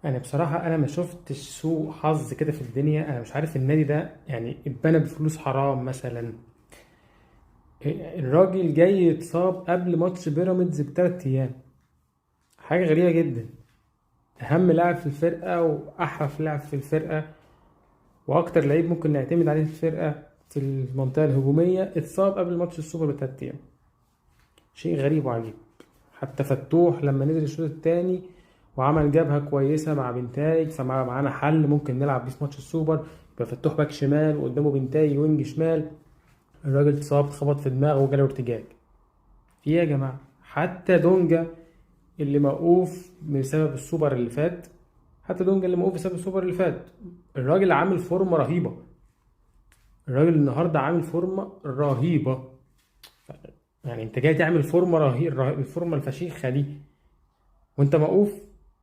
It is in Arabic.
يعني بصراحة أنا ما شفتش سوء حظ كده في الدنيا. أنا مش عارف النادي ده يعني اتبنى بفلوس حرام مثلا. الراجل جاي يتصاب قبل ماتش بيراميدز ب3 أيام. حاجة غريبة جدا. أهم لاعب في الفرقة وأحرف لاعب في الفرقة وأكتر لعيب ممكن نعتمد عليه في الفرقة في المنطقة الهجومية اتصاب قبل ماتش السوبر ب3 أيام. شيء غريب وعجيب. حتى فتوح لما نزل الشوط التاني وعمل جبهة كويسة مع بنتايج، فمعانا حل ممكن نلعب بيه في ماتش السوبر. يبقى فتوح باك شمال وقدامه بنتايج وينج شمال. الراجل اتصاب، اتخبط في دماغه وجاله ارتجاج. في ايه يا جماعة؟ حتى دونجا اللي موقوف بسبب السوبر اللي فات، الراجل عامل فورمة رهيبة. الراجل النهاردة عامل فورمة رهيبة. يعني انت جاي تعمل فورمة رهيبة، الفورمة الفشيخة دي وانت موقوف.